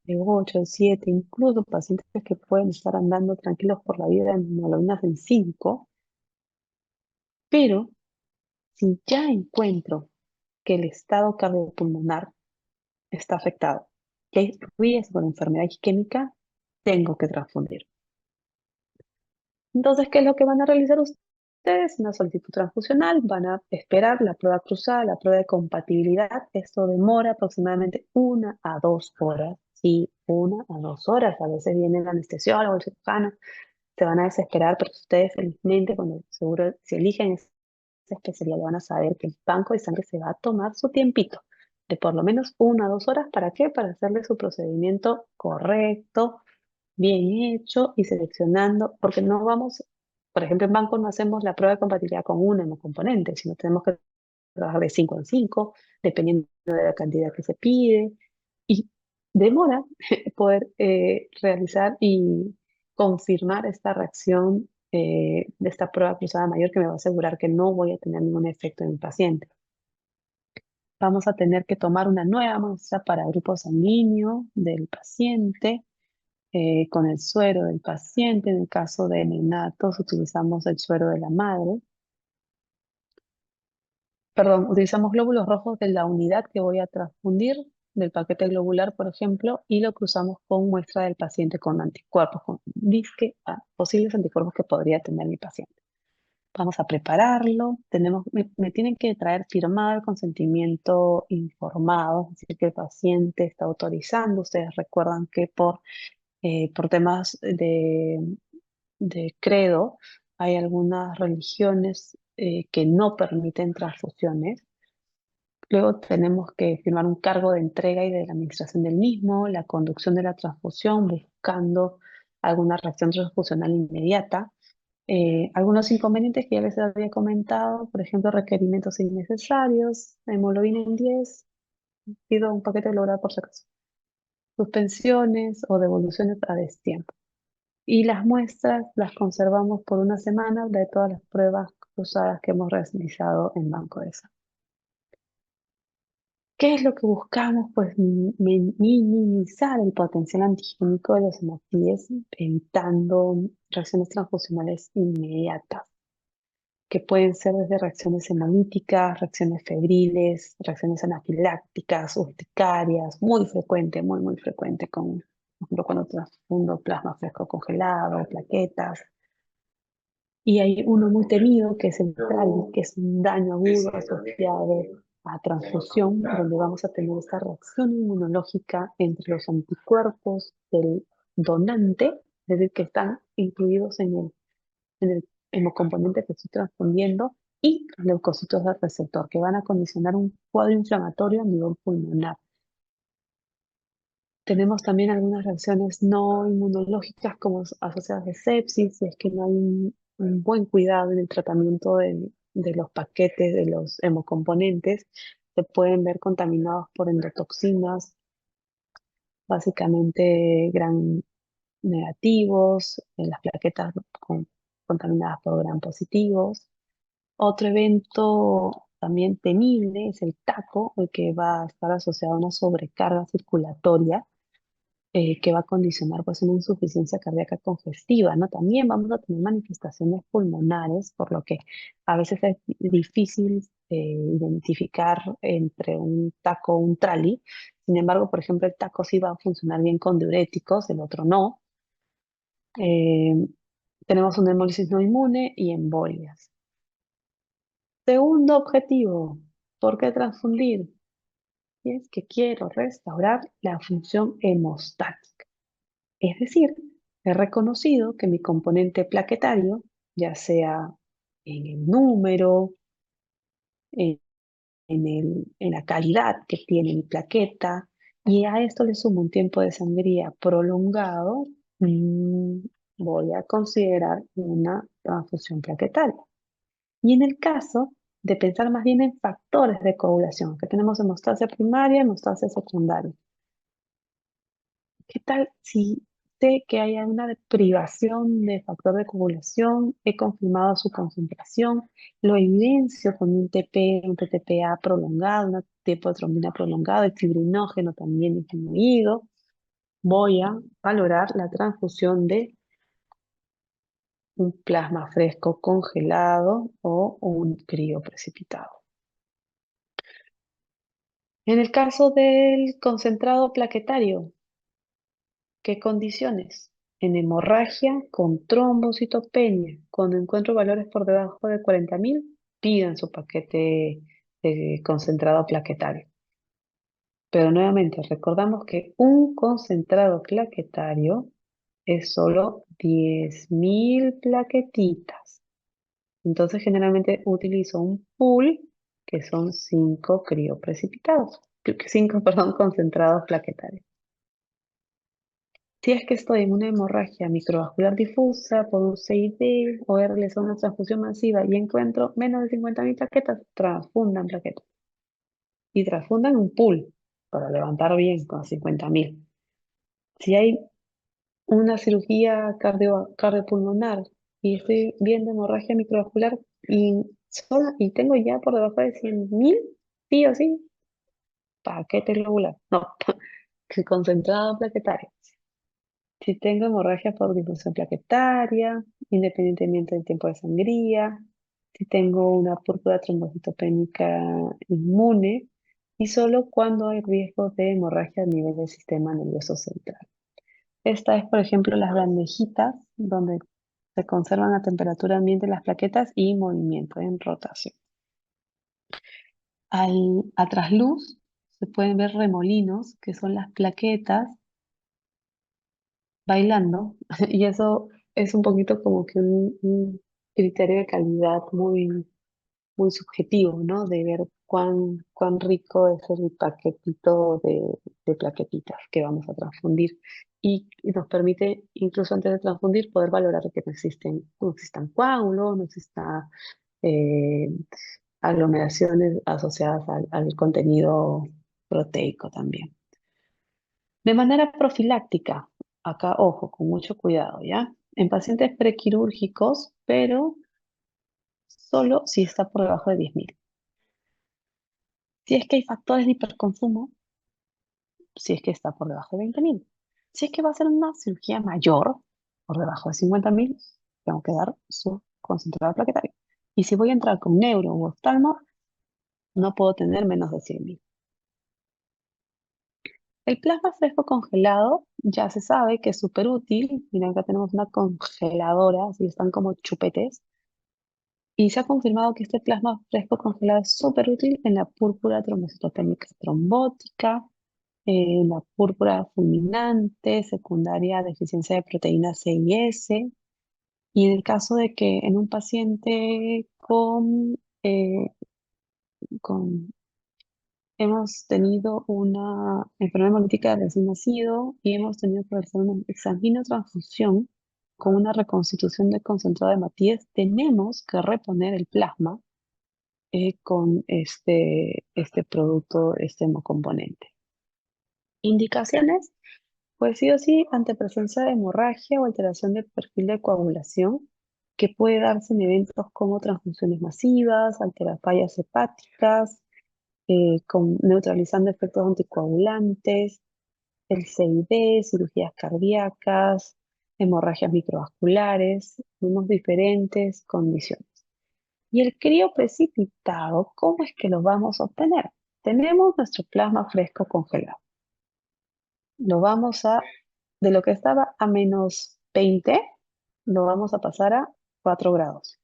de 8, de 7, incluso pacientes que pueden estar andando tranquilos por la vida en hemoglobinas en 5, pero si ya encuentro que el estado cardiopulmonar está afectado, que hay riesgo de enfermedad isquémica, tengo que transfundir. Entonces, ¿qué es lo que van a realizar ustedes? Una solicitud transfusional, van a esperar la prueba cruzada, la prueba de compatibilidad. Esto demora aproximadamente 1 a 2 horas. Sí, 1 a 2 horas. A veces viene el anestesiólogo, el cirujano, se van a desesperar, pero ustedes felizmente, cuando seguro, si eligen esa especialidad, van a saber que el banco de sangre se va a tomar su tiempito, de por lo menos 1 a 2 horas. ¿Para qué? Para hacerle su procedimiento correcto, bien hecho y seleccionando, porque no vamos, por ejemplo, en banco no hacemos la prueba de compatibilidad con un hemocomponente, sino tenemos que trabajar de 5 en 5, dependiendo de la cantidad que se pide, y demora poder realizar y confirmar esta reacción de esta prueba cruzada mayor, que me va a asegurar que no voy a tener ningún efecto en mi paciente. Vamos a tener que tomar una nueva muestra para grupo sanguíneo del paciente, con el suero del paciente. En el caso de neonatos utilizamos el suero de la madre. Perdón, utilizamos glóbulos rojos de la unidad que voy a transfundir, del paquete globular, por ejemplo, y lo cruzamos con muestra del paciente con anticuerpos, con disque a posibles anticuerpos que podría tener mi paciente. Vamos a prepararlo. Me tienen que traer firmado el consentimiento informado, es decir, que el paciente está autorizando. Ustedes recuerdan que por temas de credo, hay algunas religiones que no permiten transfusiones. Luego tenemos que firmar un cargo de entrega y de la administración del mismo, la conducción de la transfusión, buscando alguna reacción transfusional inmediata. Algunos inconvenientes que ya les había comentado, por ejemplo, requerimientos innecesarios, hemoglobina en 10, pido un paquete de lograr por si acaso. Suspensiones o devoluciones a destiempo. Y las muestras las conservamos por 1 semana de todas las pruebas cruzadas que hemos realizado en Banco de Sangre. ¿Qué es lo que buscamos? Pues minimizar el potencial antigénico de los hematíes, evitando reacciones transfusionales inmediatas, que pueden ser desde reacciones hemolíticas, reacciones febriles, reacciones anafilácticas, urticarias, muy frecuente con, por ejemplo, cuando transfundo plasma fresco congelado, plaquetas. Y hay uno muy temido que es el TALI, que es un daño agudo asociado a transfusión, donde vamos a tener esta reacción inmunológica entre los anticuerpos del donante, es decir, que están incluidos en el hemocomponente que estoy transfundiendo, y los leucocitos del receptor, que van a condicionar un cuadro inflamatorio a nivel pulmonar. Tenemos también algunas reacciones no inmunológicas como asociadas de sepsis, si es que no hay un buen cuidado en el tratamiento de los paquetes, de los hemocomponentes, se pueden ver contaminados por endotoxinas, básicamente gran negativos, las plaquetas contaminadas por gran positivos. Otro evento también temible es el TACO, el que va a estar asociado a una sobrecarga circulatoria que va a condicionar pues una insuficiencia cardíaca congestiva, ¿no? También vamos a tener manifestaciones pulmonares, por lo que a veces es difícil identificar entre un taco o un trali. Sin embargo, por ejemplo, el taco sí va a funcionar bien con diuréticos, el otro no. Eh, tenemos una hemólisis no inmune y embolias. Segundo objetivo, ¿por qué transfundir? Y es que quiero restaurar la función hemostática. Es decir, he reconocido que mi componente plaquetario, ya sea en el número, en, en la calidad que tiene mi plaqueta, y a esto le sumo un tiempo de sangría prolongado, mm, voy a considerar una transfusión plaquetaria. Y en el caso de pensar más bien en factores de coagulación, que tenemos hemostasia primaria, hemostasia secundaria. ¿Qué tal si sé que hay una privación de factor de coagulación? He confirmado su concentración, lo evidencio con un TP, un TTPA prolongado, un tipo de trombina prolongado, el fibrinógeno también disminuido. Voy a valorar la transfusión de un plasma fresco congelado o un crío precipitado. En el caso del concentrado plaquetario, ¿qué condiciones? En hemorragia con trombocitopenia. Cuando encuentro valores por debajo de 40.000, pidan su paquete de concentrado plaquetario. Pero nuevamente, recordamos que un concentrado plaquetario es solo 10.000 plaquetitas. Entonces, generalmente utilizo un pool que son 5 crioprecipitados. 5, perdón, concentrados plaquetarios. Si es que estoy en una hemorragia microvascular difusa por un CID o he realizado una transfusión masiva y encuentro menos de 50.000 plaquetas, transfundan plaquetas. Y transfundan un pool para levantar bien con 50.000. Si hay una cirugía cardiopulmonar y estoy viendo hemorragia microvascular y tengo ya por debajo de 100.000, sí o sí, paquete globular. No, concentrado plaquetario. Si tengo hemorragia por difusión plaquetaria, independientemente del tiempo de sangría, si tengo una púrpura trombocitopénica inmune y solo cuando hay riesgo de hemorragia a nivel del sistema nervioso central. Esta es, por ejemplo, las bandejitas donde se conservan a temperatura ambiente las plaquetas y movimiento en rotación. A trasluz se pueden ver remolinos, que son las plaquetas bailando, y eso es un poquito como que un criterio de calidad muy subjetivo, ¿no? De ver cuán rico es el paquetito de plaquetitas que vamos a transfundir. Y nos permite, incluso antes de transfundir, poder valorar que no existan coágulos, no existan eh, aglomeraciones asociadas al contenido proteico también. De manera profiláctica, acá ojo, con mucho cuidado, ¿ya? En pacientes prequirúrgicos, pero solo si está por debajo de 10.000. Si es que hay factores de hiperconsumo, si es que está por debajo de 20.000. Si es que va a ser una cirugía mayor, por debajo de 50.000, tengo que dar su concentrado plaquetario. Y si voy a entrar con neuro u oftalmo, no puedo tener menos de 100.000. El plasma fresco congelado ya se sabe que es súper útil. Miren, acá tenemos una congeladora, así están como chupetes. Y se ha confirmado que este plasma fresco congelado es súper útil en la púrpura trombocitopénica trombótica, en la púrpura fulminante, secundaria deficiencia de proteína C y S. Y en el caso de que en un paciente con eh, con, hemos tenido una enfermedad hemolítica de recién nacido y hemos tenido que realizar una exsanguínea transfusión con una reconstitución de concentrado de hematíes. Tenemos que reponer el plasma con este producto, este hemocomponente. Indicaciones, pues sí o sí, ante presencia de hemorragia o alteración del perfil de coagulación, que puede darse en eventos como transfusiones masivas, fallas hepáticas, con neutralizando efectos anticoagulantes, el CID, cirugías cardíacas, hemorragias microvasculares, tenemos diferentes condiciones. Y el crío precipitado, ¿cómo es que lo vamos a obtener? Tenemos nuestro plasma fresco congelado. Lo vamos a, de lo que estaba a -20, lo vamos a pasar a 4 grados.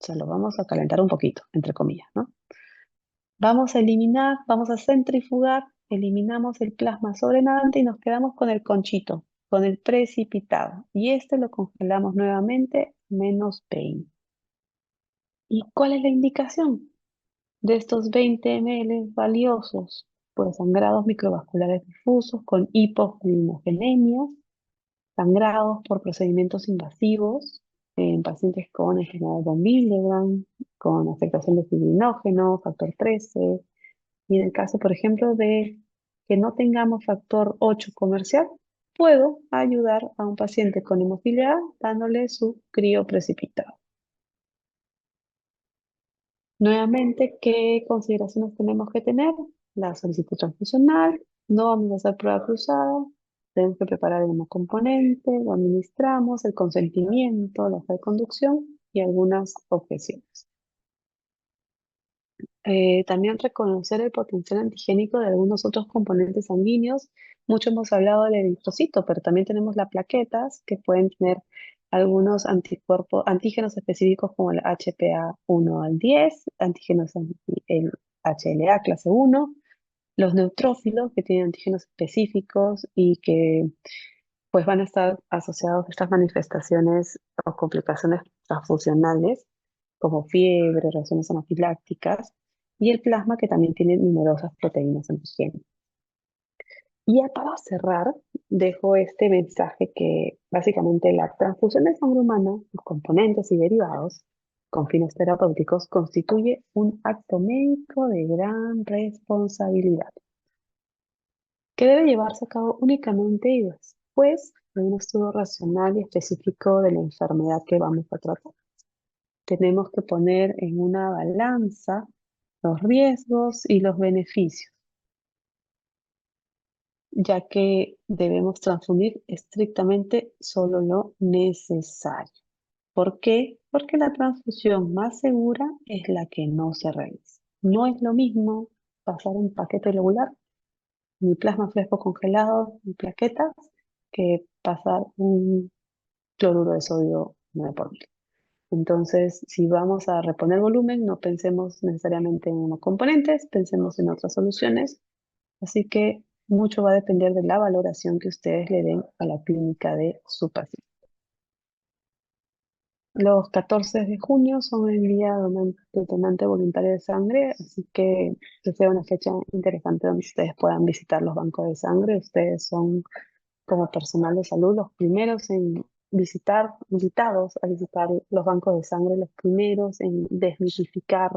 O sea, lo vamos a calentar un poquito, entre comillas, ¿no? Vamos a eliminar, vamos a centrifugar, eliminamos el plasma sobrenadante y nos quedamos con el conchito, con el precipitado. Y este lo congelamos nuevamente, -20. ¿Y cuál es la indicación de estos 20 ml valiosos? Pues sangrados microvasculares difusos con hipolimogénemia, sangrados por procedimientos invasivos en pacientes con enfermedad de von Willebrand, con afectación de fibrinógeno, factor 13, y en el caso, por ejemplo, de que no tengamos factor 8 comercial, puedo ayudar a un paciente con hemofilia A dándole su crío precipitado. Nuevamente, ¿qué consideraciones tenemos que tener? La solicitud transfusional, no vamos a hacer prueba cruzada, tenemos que preparar el hemocomponente, lo administramos, el consentimiento, la fe de conducción y algunas objeciones. También reconocer el potencial antigénico de algunos otros componentes sanguíneos. Mucho hemos hablado del eritrocito, pero también tenemos las plaquetas que pueden tener algunos anticuerpos, antígenos específicos como el HPA1 al 10, el HLA clase 1, los neutrófilos que tienen antígenos específicos y que pues van a estar asociados a estas manifestaciones o complicaciones transfusionales como fiebre, reacciones anafilácticas, y el plasma que también tiene numerosas proteínas antigénicas. Y ya para cerrar, dejo este mensaje que básicamente la transfusión de sangre humana, los componentes y derivados con fines terapéuticos, constituye un acto médico de gran responsabilidad que debe llevarse a cabo únicamente y después de un estudio racional y específico de la enfermedad que vamos a tratar. Tenemos que poner en una balanza los riesgos y los beneficios, ya que debemos transfundir estrictamente solo lo necesario. ¿Por qué? Porque la transfusión más segura es la que no se realiza. No es lo mismo pasar un paquete globular, ni plasma fresco congelado, ni plaquetas, que pasar un cloruro de sodio 9 por mil. Entonces, si vamos a reponer volumen, no pensemos necesariamente en unos componentes, pensemos en otras soluciones. Así que mucho va a depender de la valoración que ustedes le den a la clínica de su paciente. Los 14 de junio son el día del donante voluntario de sangre, así que sea una fecha interesante donde ustedes puedan visitar los bancos de sangre. Ustedes son, como personal de salud, los primeros en visitar, invitados a visitar los bancos de sangre, los primeros en desmitificar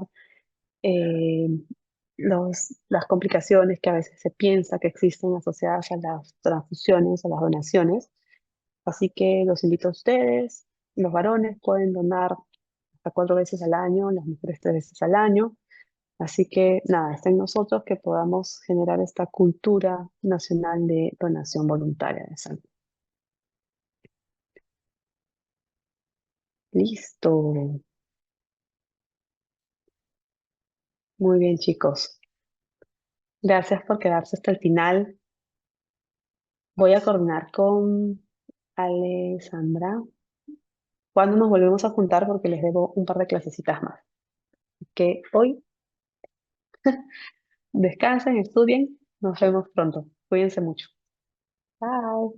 eh, las complicaciones que a veces se piensa que existen asociadas a las transfusiones, a las donaciones. Así que los invito a ustedes. Los varones pueden donar hasta 4 veces al año, las mujeres 3 veces al año. Así que nada, está en nosotros que podamos generar esta cultura nacional de donación voluntaria de sangre. Listo. Muy bien, chicos. Gracias por quedarse hasta el final. Voy a coordinar con Alessandra cuando nos volvemos a juntar porque les debo un par de clasecitas más. Que hoy descansen, estudien. Nos vemos pronto. Cuídense mucho. Chao.